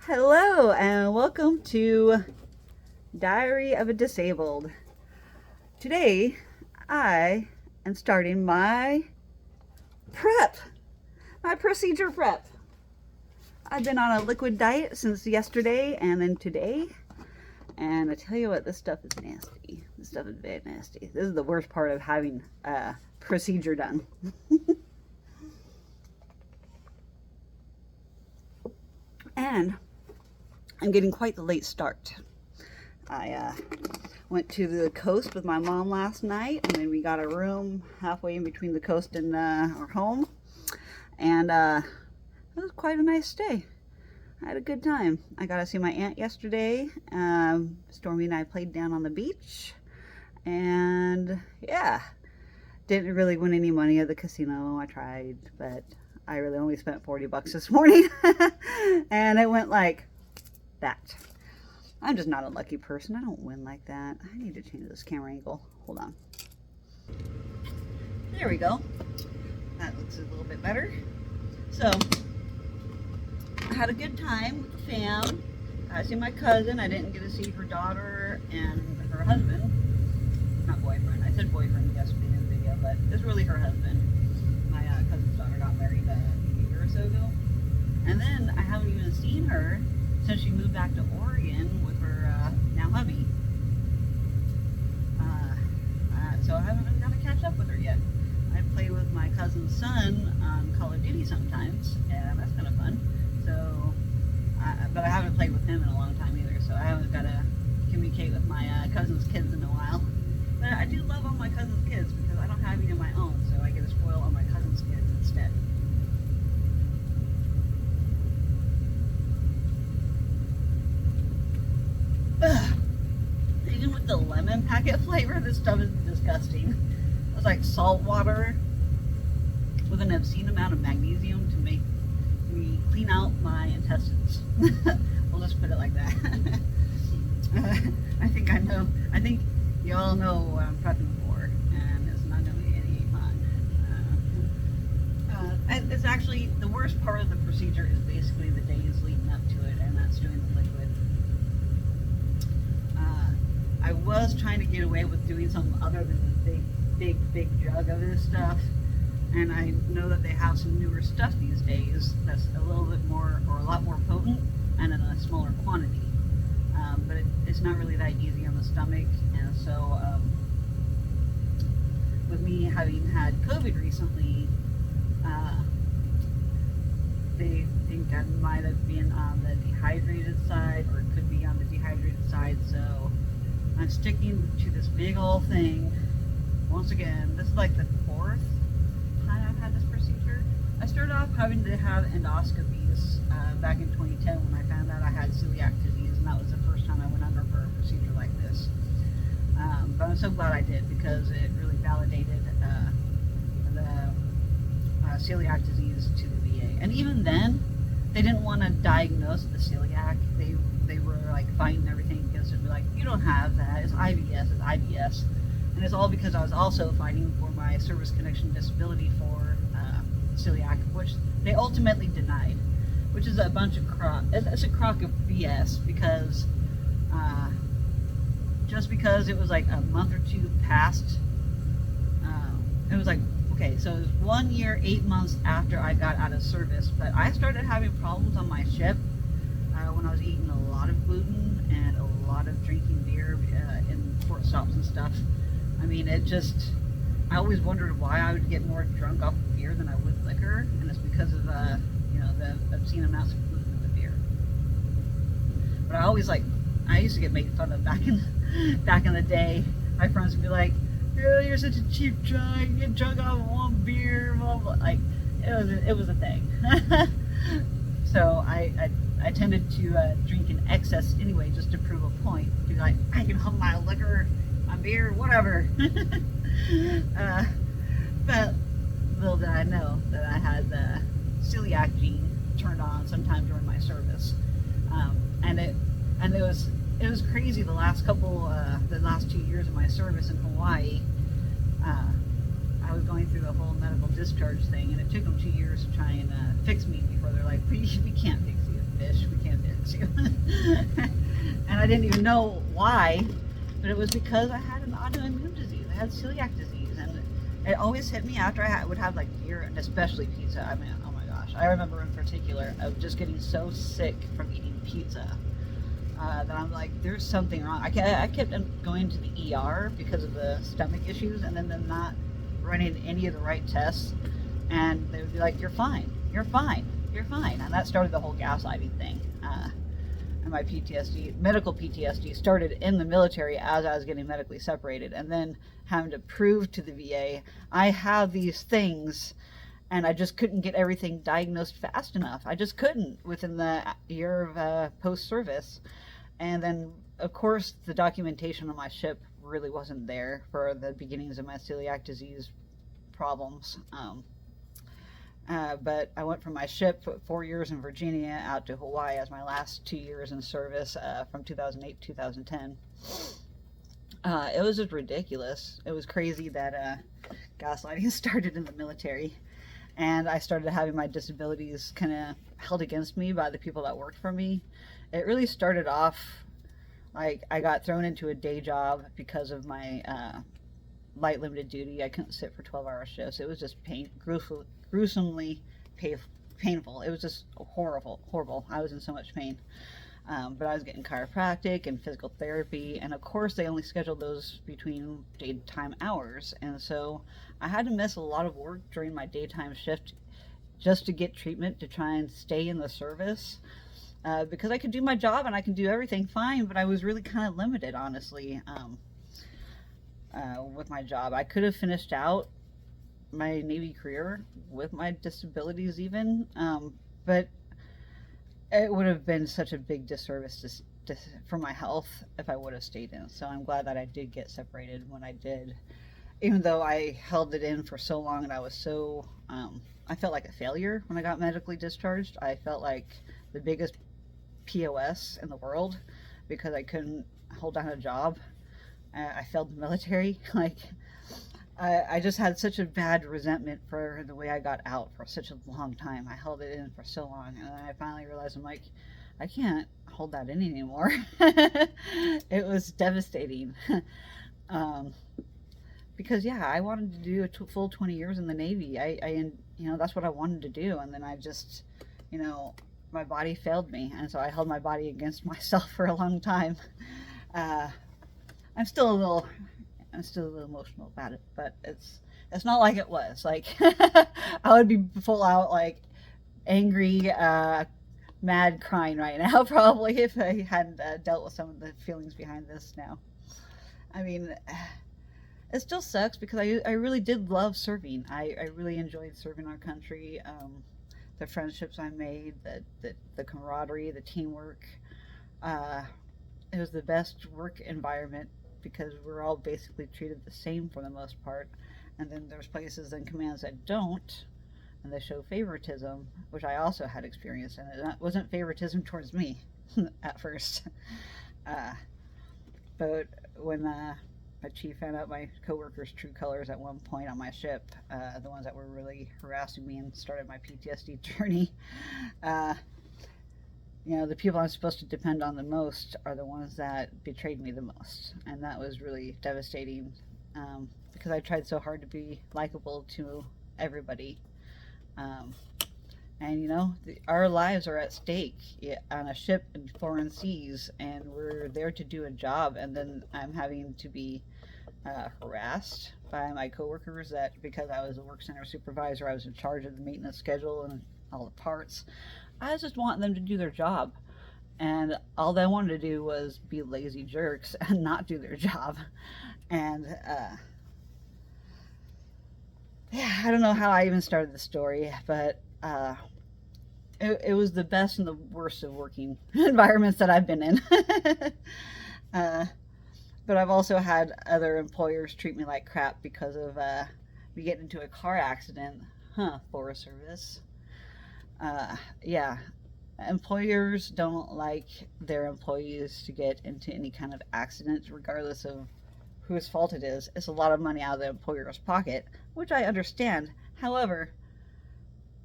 Hello and welcome to Diary of a Disabled. Today I am starting my procedure prep. I've been on a liquid diet since yesterday and then today, and I tell you what, this stuff is nasty. This stuff is very nasty. This is the worst part of having a procedure done. And I'm getting quite the late start. I went to the coast with my mom last night, and then we got a room halfway in between the coast and our home, and it was quite a nice stay. I had a good time. I got to see my aunt yesterday. Stormy and I played down on the beach, and yeah, didn't really win any money at the casino. I tried, but I really only spent 40 bucks this morning, and it went like that. I'm just not a lucky person. I don't win like that. I need to change this camera angle. Hold on. There we go. That looks a little bit better. So, I had a good time with the fam. I see my cousin. I didn't get to see her daughter and her husband. Not boyfriend. I said boyfriend yesterday in the video, but it's really her husband. My cousin's daughter got married a year or so ago. And then I haven't even seen her since she moved back to Oregon with her now hubby. So I haven't really got to catch up with her yet. I play with my cousin's son on Call of Duty sometimes, and that's kind of fun. So, but I haven't played with him in a long time either, so I haven't got to communicate with my cousin's kids in a while. But I do love all my cousin's kids because I don't have any of my own, so I get to spoil all my cousin's kids instead. Ugh. Even with the lemon packet flavor, this stuff is disgusting. It's like salt water with an obscene amount of magnesium to make me clean out my intestines. We'll just put it like that. I think I know. I think you all know what I'm prepping for, and it's not going to be any fun. It's actually the worst part of the procedure is basically the days leading up to it, and that's doing the liquid. I was trying to get away with doing something other than the big jug of this stuff, and I know that they have some newer stuff these days that's a little bit more, or a lot more potent, and in a smaller quantity. But it's not really that easy on the stomach, and so with me having had COVID recently, they think I might have been on the dehydrated side, or it could be on the dehydrated side, so I'm sticking to this big old thing. Once again, this is like the fourth time I've had this procedure. I started off having to have endoscopies back in 2010 when I found out I had celiac disease, and that was the first time I went under for a procedure like this. But I'm so glad I did, because it really validated the celiac disease to the VA. And even then, they didn't want to diagnose the celiac. They were like fighting everything because they'd be like, you don't have that, it's IBS, it's IBS. And it's all because I was also fighting for my service connection disability for celiac, which they ultimately denied, which is a bunch of crock. It's a crock of BS, because just because it was like a month or two past, it was like, okay, so it was 1 year, 8 months after I got out of service, but I started having problems on my ship when I was eating a lot of gluten and a lot of drinking beer in port stops and stuff. I mean, I always wondered why I would get more drunk off of beer than I would liquor, and it's because of the obscene amounts of gluten in the beer. But I used to get made fun of back in the day. My friends would be like, "Oh, you're such a cheap drunk. You get drunk off of one beer." Blah, blah. Like, it was a thing. So I tended to drink in excess anyway, just to prove a point. Be like, I can have my liquor, my beer, whatever. But little did I know that I had the celiac gene turned on sometime during my service, and it was crazy. The last 2 years of my service in Hawaii, I was going through the whole medical discharge thing, and it took them 2 years to try and fix me before they're like, we can't fix you, fish, we can't fix you. you. And I didn't even know why, but it was because I had an autoimmune disease. I had celiac disease, and it always hit me after I would have like beer, and especially pizza. I mean, oh my gosh. I remember in particular of just getting so sick from eating pizza that I'm like, there's something wrong. I kept going to the ER because of the stomach issues, and then them not running any of the right tests, and they would be like, you're fine, you're fine, you're fine. And that started the whole gaslighting thing. And my PTSD, medical PTSD, started in the military as I was getting medically separated, and then having to prove to the VA I have these things, and I just couldn't get everything diagnosed fast enough. I just couldn't within the year of post-service. And then, of course, the documentation on my ship really wasn't there for the beginnings of my celiac disease problems. But I went from my ship 4 years in Virginia out to Hawaii as my last 2 years in service from 2008 to 2010. It was just ridiculous. It was crazy that gaslighting started in the military, and I started having my disabilities kind of held against me by the people that worked for me. It really started off like I got thrown into a day job because of my light limited duty. I couldn't sit for 12-hour shifts. It was just gruesomely painful. It was just horrible. I was in so much pain. But I was getting chiropractic and physical therapy, and of course they only scheduled those between daytime hours, and so I had to miss a lot of work during my daytime shift just to get treatment to try and stay in the service. Because I could do my job and I could do everything fine, but I was really kind of limited, honestly, with my job. I could have finished out my Navy career with my disabilities even, but it would have been such a big disservice for my health if I would have stayed in. So I'm glad that I did get separated when I did, even though I held it in for so long, and I was so, I felt like a failure when I got medically discharged. I felt like the biggest POS in the world because I couldn't hold down a job. I failed the military. Like, I just had such a bad resentment for the way I got out for such a long time. I held it in for so long, and then I finally realized, I'm like, I can't hold that in anymore. It was devastating. Because yeah, I wanted to do a full 20 years in the Navy. I that's what I wanted to do, and then I just, my body failed me, and so I held my body against myself for a long time. I'm still a little emotional about it, but it's not like it was. Like, I would be full out like angry, mad, crying right now probably if I hadn't dealt with some of the feelings behind this now. I mean, it still sucks because I really did love serving. I really enjoyed serving our country. The friendships I made, the camaraderie, the teamwork. It was the best work environment because we're all basically treated the same for the most part. And then there's places and commands that don't, and they show favoritism, which I also had experience in. It wasn't favoritism towards me at first. But when my chief found out my coworkers' true colors at one point on my ship, the ones that were really harassing me and started my PTSD journey, the people I'm supposed to depend on the most are the ones that betrayed me the most. And that was really devastating because I tried so hard to be likable to everybody. Our lives are at stake on a ship in foreign seas, and we're there to do a job, and then I'm having to be harassed by my coworkers that because I was a work center supervisor, I was in charge of the maintenance schedule and all the parts. I was just wanting them to do their job, and all they wanted to do was be lazy jerks and not do their job. And I don't know how I even started the story, but it was the best and the worst of working environments that I've been in. But I've also had other employers treat me like crap because of me getting into a car accident. Forest Service. Employers don't like their employees to get into any kind of accident, regardless of whose fault it is. It's a lot of money out of the employer's pocket, which I understand. However,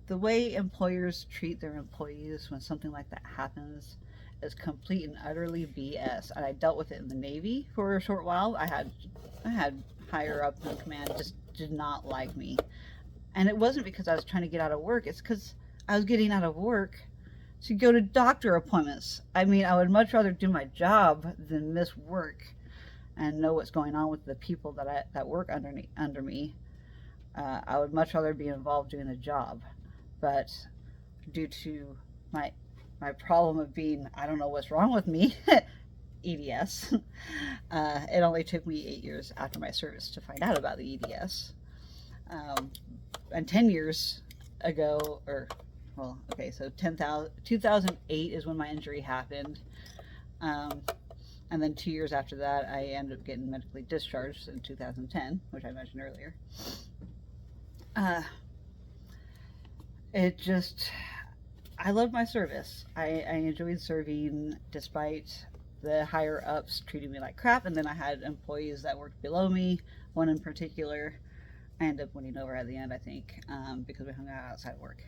the way employers treat their employees when something like that happens is complete and utterly BS. And I dealt with it in the Navy for a short while. I had higher up in command just did not like me. And it wasn't because I was trying to get out of work. It's because I was getting out of work to go to doctor appointments. I mean, I would much rather do my job than miss work and know what's going on with the people that work under me. I would much rather be involved doing the job. But due to my problem of being, I don't know what's wrong with me, EDS, it only took me 8 years after my service to find out about the EDS. And 10 years ago, so 2008 is when my injury happened. And then 2 years after that, I ended up getting medically discharged in 2010, which I mentioned earlier. I loved my service. I enjoyed serving despite the higher ups treating me like crap. And then I had employees that worked below me, one in particular. I ended up winning over at the end, I think, because we hung out outside work.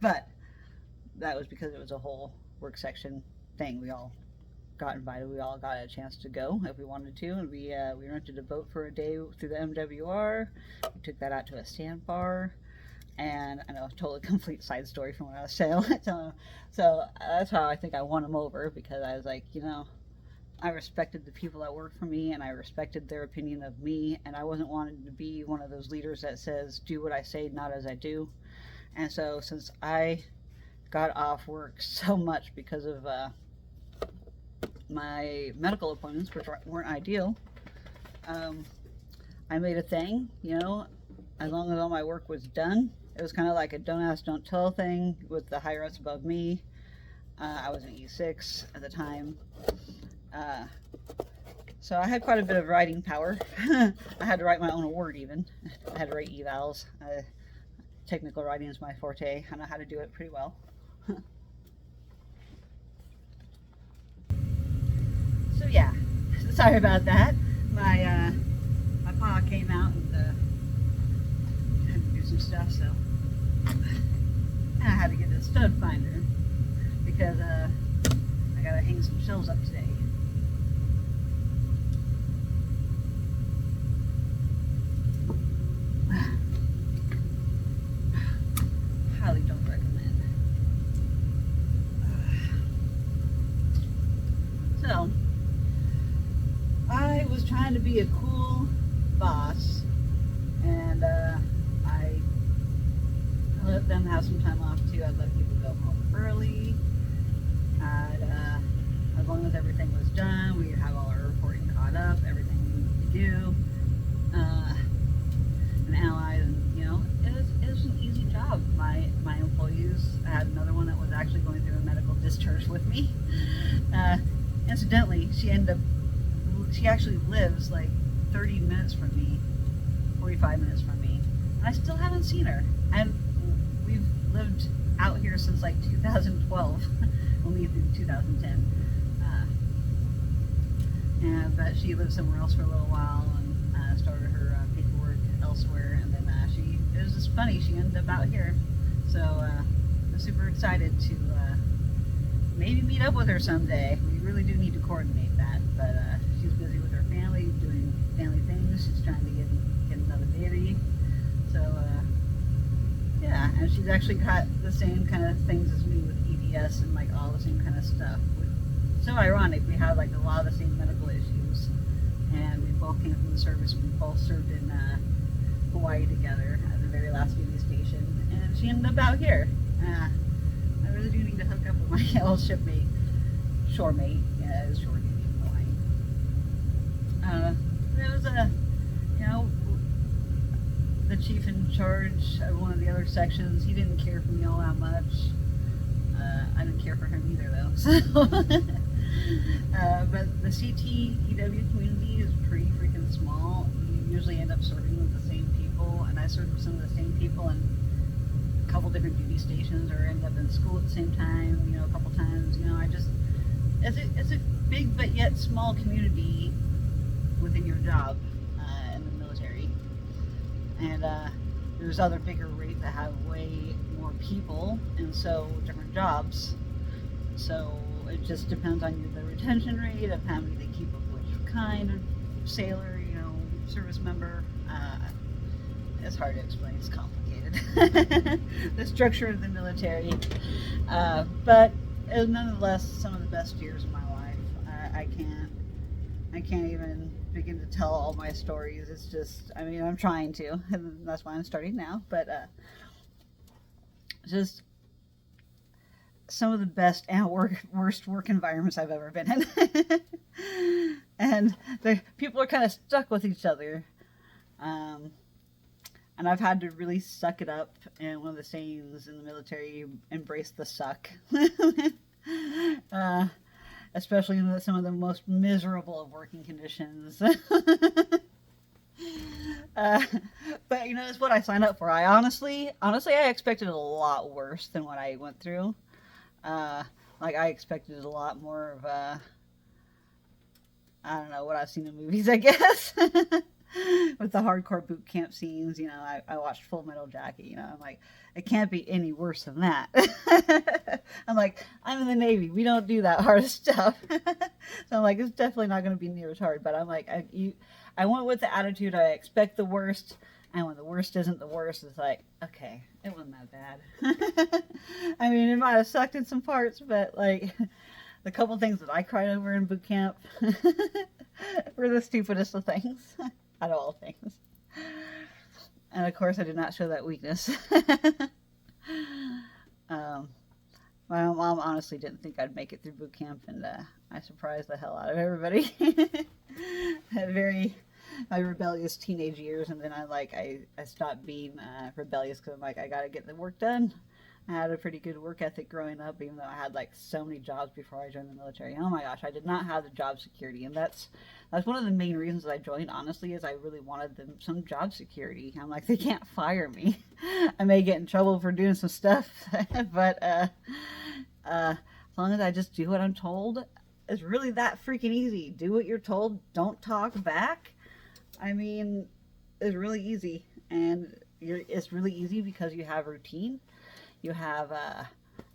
But that was because it was a whole work section thing. We all got invited. We all got a chance to go if we wanted to. And we rented a boat for a day through the MWR. We took that out to a sandbar. And I know, totally complete side story from what I was saying. So that's how I think I won them over, because I was like, I respected the people that worked for me, and I respected their opinion of me, and I wasn't wanting to be one of those leaders that says, do what I say, not as I do. And so since I got off work so much because of my medical appointments, which weren't ideal, I made a thing, as long as all my work was done. It was kind of like a don't ask, don't tell thing with the higher ups above me. I was an E6 at the time. So I had quite a bit of writing power. I had to write my own award even. I had to write evals. Technical writing is my forte. I know how to do it pretty well. So yeah, sorry about that. My pa came out and had to do some stuff, so I had to get a stud finder because I gotta hang some shelves up today. Highly don't recommend. So I was trying to be a cool boss, and I let them have some time off too. I'd let people go home early. As long as everything was done, we'd have all our reporting caught up, everything we needed to do, and analyze. And it was an easy job. My employees, I had another one that was actually going through a medical discharge with me. Incidentally, she actually lives like 30 minutes from me, 45 minutes from me, and I still haven't seen her. And we've lived out here since like 2012, only through 2010. But she lived somewhere else for a little while and started her paperwork elsewhere. And then it was just funny, she ended up out here. So I'm super excited to maybe meet up with her someday. We really do need to coordinate that. But she's busy with her family, doing family things. She's trying to get another baby. So yeah, and she's actually got the same kind of things as me with EDS and like all the same kind of stuff. So ironic, we have like a lot of the same medical issues, and we both came from the service. We both served in Hawaii together at the very last duty station, and she ended up out here. I really do need to hook up with my old shipmate, shoremate. Yeah, it was shore duty in Hawaii. It was the chief in charge of one of the other sections. He didn't care for me all that much. I didn't care for him either, though. So. But the CT-EW community is pretty freaking small. You usually end up serving with the same people, and I served with some of the same people in a couple different duty stations, or end up in school at the same time, a couple times. It's a big but yet small community within your job in the military. And there's other bigger rates that have way more people, and so different jobs. So it just depends on the retention rate of how many they keep of which kind of sailor, service member. It's hard to explain. It's complicated. The structure of the military, but it was nonetheless some of the best years of my life. I can't even begin to tell all my stories. It's just, I mean, I'm trying to, and that's why I'm starting now. But just some of the best and worst work environments I've ever been in. And the people are kind of stuck with each other. And I've had to really suck it up. And one of the sayings in the military, embrace the suck. Especially in some of the most miserable of working conditions. But it's what I signed up for. I honestly, I expected a lot worse than what I went through. Like I expected a lot more of, I don't know, what I've seen in movies, I guess. With the hardcore boot camp scenes, I watched Full Metal Jacket, I'm like, it can't be any worse than that. I'm like, I'm in the Navy. We don't do that hard stuff. So I'm like, it's definitely not going to be near as hard. But I'm like, I went with the attitude, I expect the worst. And when the worst isn't the worst, it's like, okay, it wasn't that bad. I mean, it might have sucked in some parts, but like the couple things that I cried over in boot camp were the stupidest of things. Out of all things. And of course I did not show that weakness. My mom honestly didn't think I'd make it through boot camp, and I surprised the hell out of everybody. Had my rebellious teenage years, and then I stopped being rebellious because I'm like, I gotta get the work done. I had a pretty good work ethic growing up, even though I had like so many jobs before I joined the military. Oh my gosh, I did not have the job security, and that's one of the main reasons that I joined, honestly, is I really wanted some job security. I'm like, they can't fire me. I may get in trouble for doing some stuff, but as long as I just do what I'm told, it's really that freaking easy. Do what you're told, don't talk back. I mean, it's really easy, and it's really easy because you have routine. You have a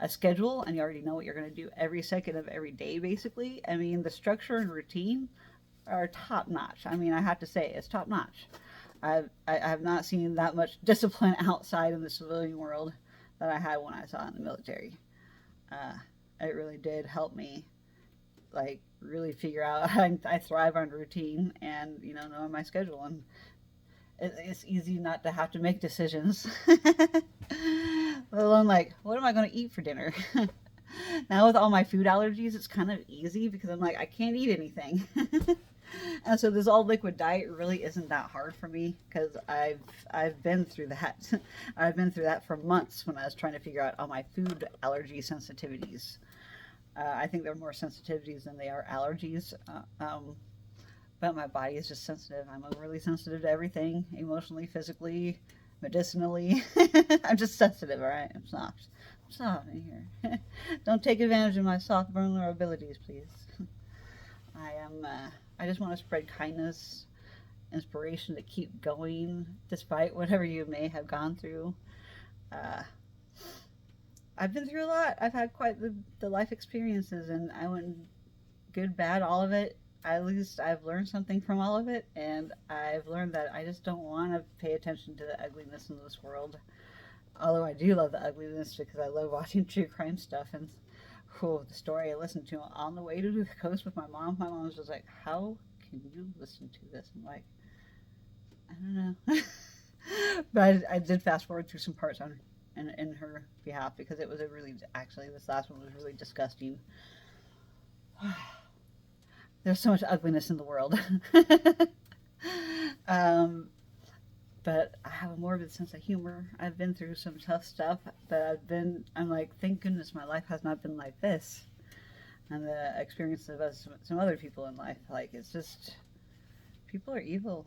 schedule, and you already know what you're going to do every second of every day, basically. I mean, the structure and routine are top notch. I mean, I have to say, it's top notch. I have not seen that much discipline outside in the civilian world that I had when I saw in the military. It really did help me, like, really figure out I thrive on routine and, knowing my schedule. And it's easy not to have to make decisions. Let alone, like, what am I going to eat for dinner? Now with all my food allergies, it's kind of easy because I'm like, I can't eat anything. And so this all liquid diet really isn't that hard for me because I've been through that. I've been through that for months when I was trying to figure out all my food allergy sensitivities. I think there are more sensitivities than they are allergies. But my body is just sensitive. I'm overly sensitive to everything, emotionally, physically, medicinally. I'm just sensitive, all right? I'm soft. I'm soft in here. Don't take advantage of my soft vulnerabilities, please. I just want to spread kindness, inspiration to keep going despite whatever you may have gone through. I've been through a lot. I've had quite the life experiences, and I went good, bad, all of it. At least I've learned something from all of it, and I've learned that I just don't want to pay attention to the ugliness in this world. Although I do love the ugliness because I love watching true crime stuff. And the story I listened to on the way to the coast with my mom was just like, how can you listen to this? I'm like, I don't know. But I did fast forward through some parts in her behalf because it was this last one was really disgusting. There's so much ugliness in the world. But I have a morbid sense of humor. I've been through some tough stuff, but I'm like, thank goodness my life has not been like this. And the experience of some other people in life, like, it's just, people are evil.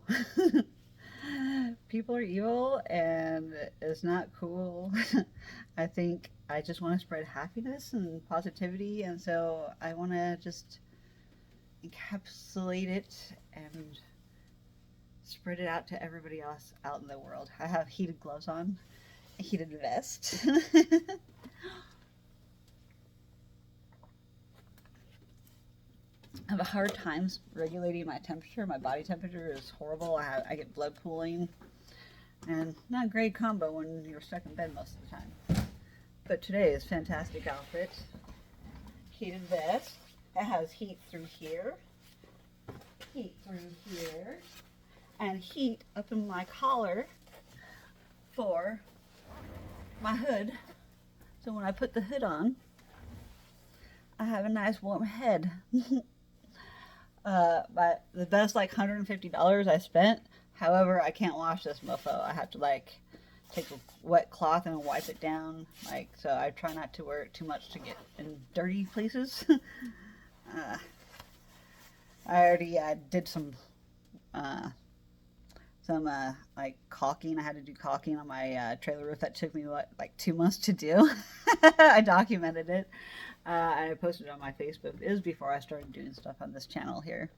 People are evil, and it's not cool. I think I just want to spread happiness and positivity, and so I want to just encapsulate it and spread it out to everybody else out in the world. I have heated gloves on, a heated vest. I have a hard time regulating my temperature. My body temperature is horrible. I get blood pooling, and not a great combo when you're stuck in bed most of the time. But today is fantastic outfit. Heated vest. It has heat through here, heat through here, and heat up in my collar for my hood. So when I put the hood on, I have a nice warm head. But the best like $150 I spent. However, I can't wash this mofo. I have to like take a wet cloth and wipe it down. Like, so I try not to wear it too much to get in dirty places. I already did some like caulking. I had to do caulking on my trailer roof. That took me like 2 months to do. I documented it. And I posted it on my Facebook. It was before I started doing stuff on this channel here.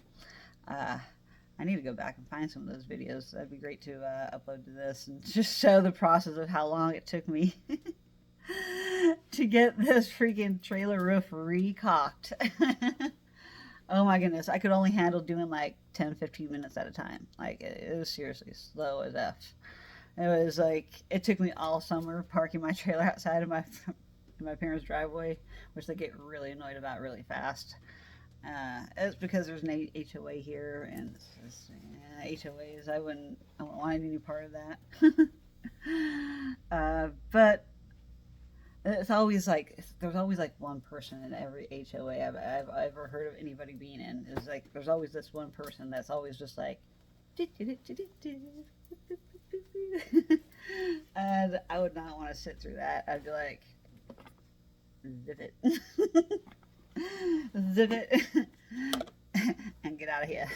I need to go back and find some of those videos. That'd be great to upload to this and just show the process of how long it took me to get this freaking trailer roof re-caulked. Oh my goodness. I could only handle doing like 10-15 minutes at a time. Like, it was seriously slow as F. It was like, it took me all summer parking my trailer outside of my parents' driveway, which they get really annoyed about really fast. It's because there's an HOA here, and HOAs, I wouldn't want any part of that. But it's always like, there's always like one person in every HOA I've ever heard of anybody being in. It's like, there's always this one person that's always just like, and I would not want to sit through that. I'd be like, zip it. Zip it. And get out of here.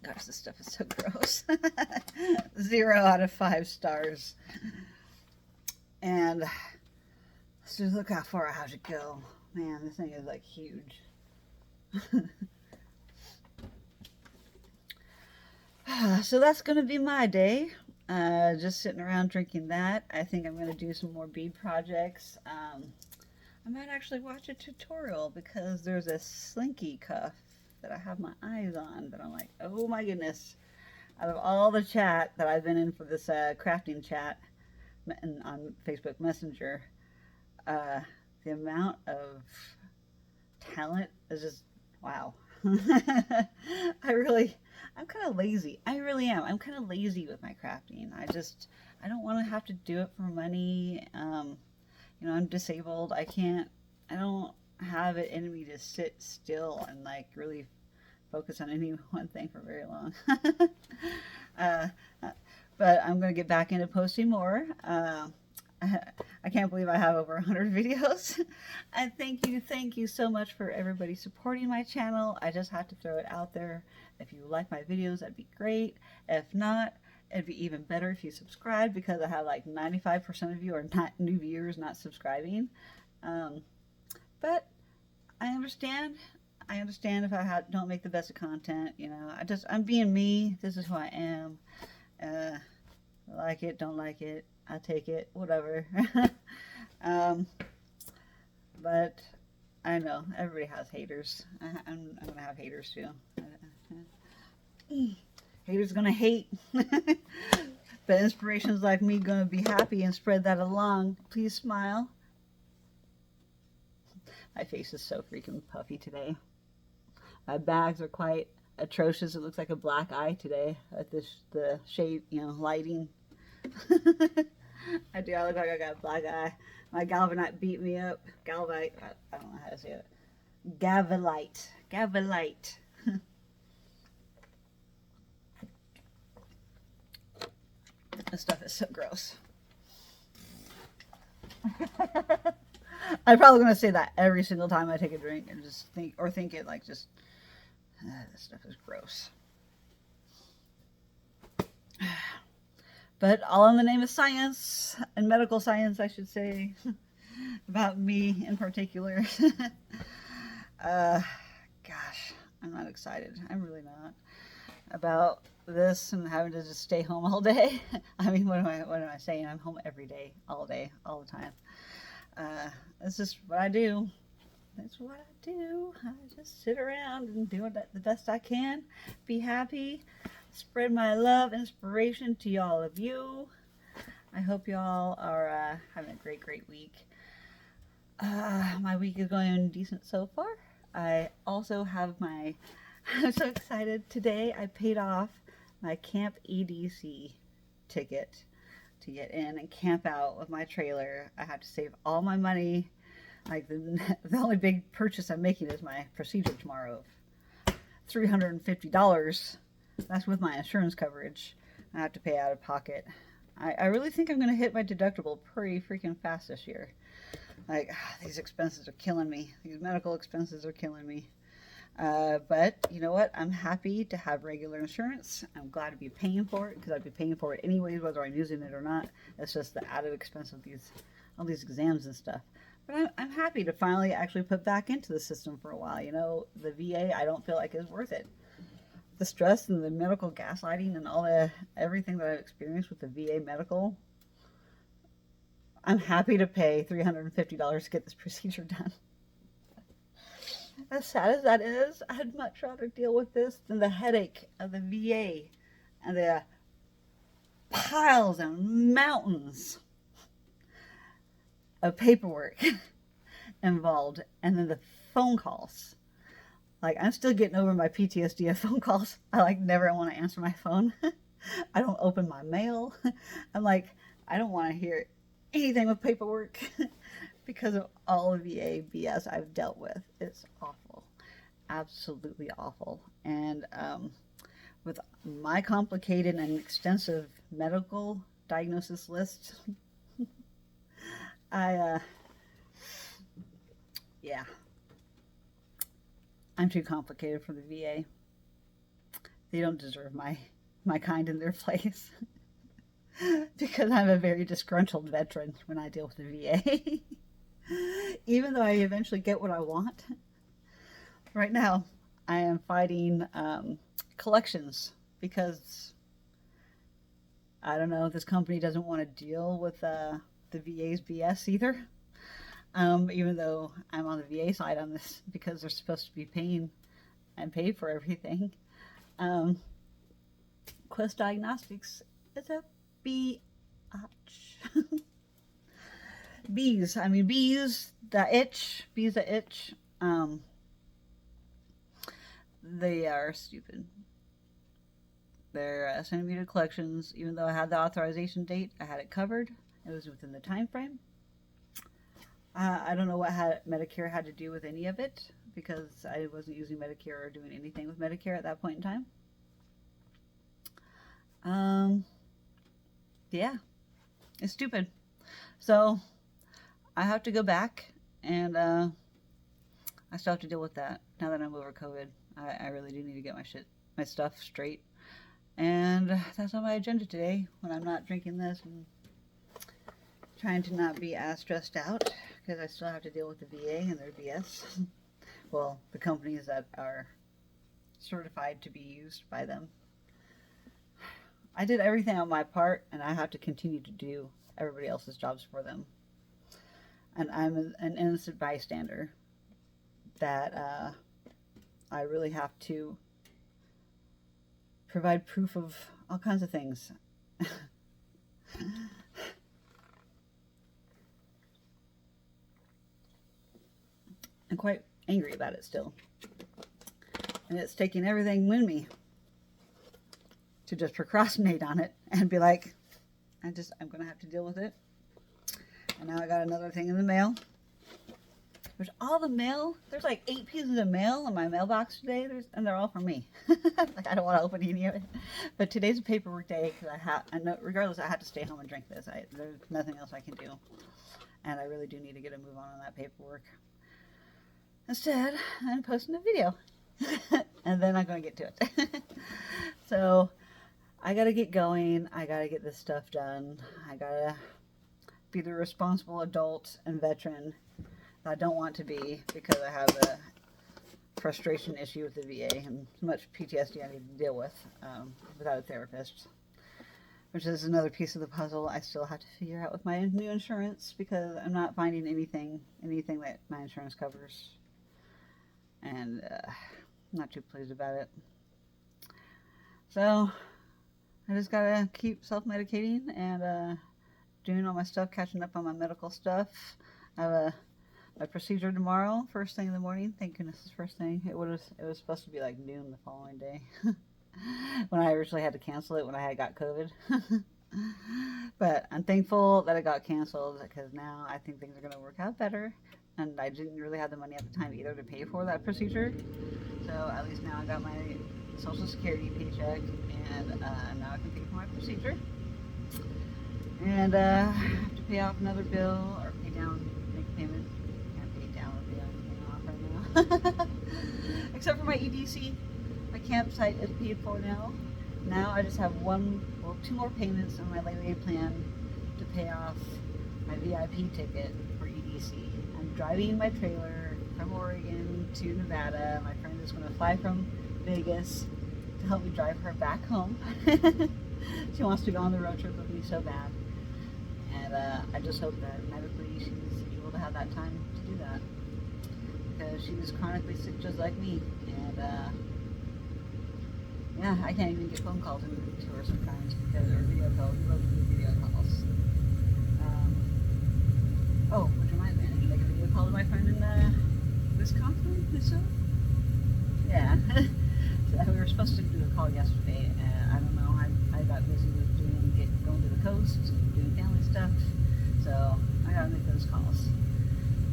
Gosh, this stuff is so gross. 0 out of 5 stars. And let's just look how far I have to go. Man, this thing is like huge. So that's going to be my day. Just sitting around drinking that. I think I'm going to do some more bead projects. I might actually watch a tutorial because there's a slinky cuff that I have my eyes on that I'm like, oh my goodness. Out of all the chat that I've been in for this crafting chat on Facebook Messenger, the amount of talent is just, wow. I'm kind of lazy. I really am. I'm kind of lazy with my crafting. I don't want to have to do it for money. You know, I'm disabled. I don't have it in me to sit still and like really focus on any one thing for very long. But I'm going to get back into posting more. I can't believe I have over 100 videos. And thank you so much for everybody supporting my channel. I just have to throw it out there. If you like my videos, that'd be great. If not, it'd be even better if you subscribe, because I have like 95% of you are not new viewers, not subscribing. But I understand. I understand if I don't make the best of content. You know, I'm being me. This is who I am. Like it, don't like it, I take it, whatever. But I know everybody has haters. I'm gonna have haters too. Haters gonna hate. But inspirations like me gonna be happy and spread that along. Please smile. My face is so freaking puffy today. My bags are quite atrocious. It looks like a black eye today at the shade, you know, lighting. I look like I got a black eye. My Galvenlite beat me up. Galvenlite, I don't know how to say it. Galvenlite. Galvenlite. This stuff is so gross. I'm probably going to say that every single time I take a drink and just think it like just, this stuff is gross. But all in the name of science, and medical science, I should say. about me in particular. Gosh, I'm not excited. I'm really not about this and having to just stay home all day. I mean, what am I saying? I'm home every day, all the time. That's just what I do. That's what I do. I just sit around and do the best I can. Be happy. Spread my love, inspiration to all of you. I hope y'all are having a great week. My week is going decent so far. I also have I'm so excited. Today I paid off my Camp EDC ticket to get in and camp out with my trailer. I have to save all my money. Like the only big purchase I'm making is my procedure tomorrow. $350. That's with my insurance coverage. I have to pay out of pocket. I really think I'm going to hit my deductible pretty freaking fast this year. Like, these expenses are killing me. These medical expenses are killing me. But you know what? I'm happy to have regular insurance. I'm glad to be paying for it because I'd be paying for it anyways, whether I'm using it or not. It's just the added expense of all these exams and stuff. But I'm happy to finally actually put back into the system for a while. You know, the VA I don't feel like is worth it. The stress and the medical gaslighting and everything that I've experienced with the VA medical, I'm happy to pay $350 to get this procedure done. As sad as that is, I'd much rather deal with this than the headache of the VA and the piles and mountains of paperwork involved, and then the phone calls. Like, I'm still getting over my PTSD of phone calls. I never want to answer my phone. I don't open my mail. I'm like, I don't want to hear anything with paperwork because of all of VA BS I've dealt with. It's awful. Absolutely awful. And with my complicated and extensive medical diagnosis list, yeah. I'm too complicated for the VA. They don't deserve my kind in their place. Because I'm a very disgruntled veteran when I deal with the VA. Even though I eventually get what I want. Right now, I am fighting collections because, I don't know, this company doesn't want to deal with the VA's BS either. Even though I'm on the VA side on this because they're supposed to be paying and pay for everything. Quest Diagnostics is a biatch. Bees that itch. They are stupid. They're sending me to collections, even though I had the authorization date, I had it covered. It was within the time frame. I don't know what Medicare had to do with any of it because I wasn't using Medicare or doing anything with Medicare at that point in time. Yeah, it's stupid. So I have to go back and I still have to deal with that now that I'm over COVID. I really do need to get my stuff straight. And that's on my agenda today when I'm not drinking this and trying to not be as stressed out because I still have to deal with the VA and their BS. Well, the companies that are certified to be used by them. I did everything on my part and I have to continue to do everybody else's jobs for them. And I'm an innocent bystander that I really have to provide proof of all kinds of things. I'm quite angry about it still. And it's taking everything in me to just procrastinate on it and be like, I'm going to have to deal with it. And now I got another thing in the mail. There's all the mail. There's like 8 pieces of mail in my mailbox today, and they're all from me. Like, I don't want to open any of it. But today's a paperwork day because regardless, I have to stay home and drink this. There's nothing else I can do. And I really do need to get a move on that paperwork. Instead, I'm posting a video. And then I'm going to get to it. So, I got to get going. I got to get this stuff done. I got to be the responsible adult and veteran that I don't want to be, because I have a frustration issue with the VA and much PTSD I need to deal with without a therapist, which is another piece of the puzzle I still have to figure out with my new insurance, because I'm not finding anything that my insurance covers, and I'm not too pleased about it. So I just gotta keep self-medicating and doing all my stuff, catching up on my medical stuff. I have my procedure tomorrow, first thing in the morning. Thank goodness it's first thing. It was supposed to be like noon the following day when I originally had to cancel it when I got COVID. But I'm thankful that it got canceled, because now I think things are going to work out better. And I didn't really have the money at the time either to pay for that procedure. So at least now I got my Social Security paycheck, and now I can pay for my procedure. And I have to pay off another bill, or pay down, make a payment. Except for my EDC. My campsite is paid for now. Now I just have two more payments on my layaway plan to pay off my VIP ticket for EDC. I'm driving my trailer from Oregon to Nevada. My friend is going to fly from Vegas to help me drive her back home. She wants to go on the road trip with me so bad. And I just hope that medically she's able to have that time to do that, because she was chronically sick just like me, and yeah, I can't even get phone calls to her sometimes, because her video calls, we love to do video calls. Oh, which reminds me, I need to make a video call to my friend in Wisconsin, Minnesota? Yeah. So we were supposed to do a call yesterday, and I don't know, I got busy with going to the coast and doing family stuff, so I gotta make those calls.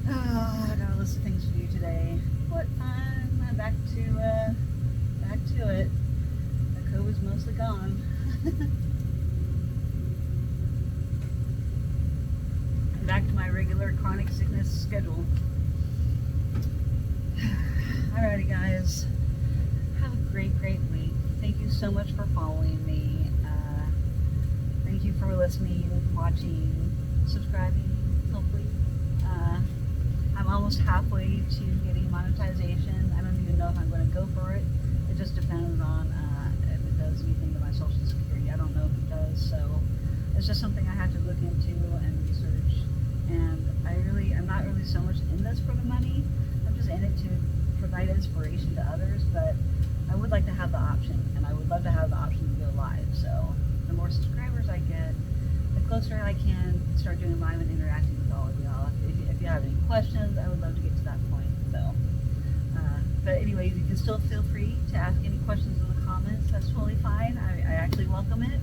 Oh, I got a list of things to do today. What fun! I'm back to it. The COVID's mostly gone. I'm back to my regular chronic sickness schedule. Alrighty, guys. Have a great week. Thank you so much for following me. Thank you for listening, watching, subscribing, hopefully. I'm almost halfway to getting monetization. I don't even know if I'm going to go for it. It just depends on if it does anything to my Social Security. I don't know if it does, so it's just something I have to look into and research. And I'm not really so much in this for the money. I'm just in it to provide inspiration to others, but I would like to have the option, and I would love to have the option to go live. So the more subscribers I get, the closer I can start doing live and interacting with all of y'all. If you have any questions, I would love to get to that point. So, but anyways, you can still feel free to ask any questions in the comments. That's totally fine. I actually welcome it.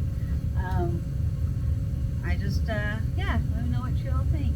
I just, yeah, let me know what you all think.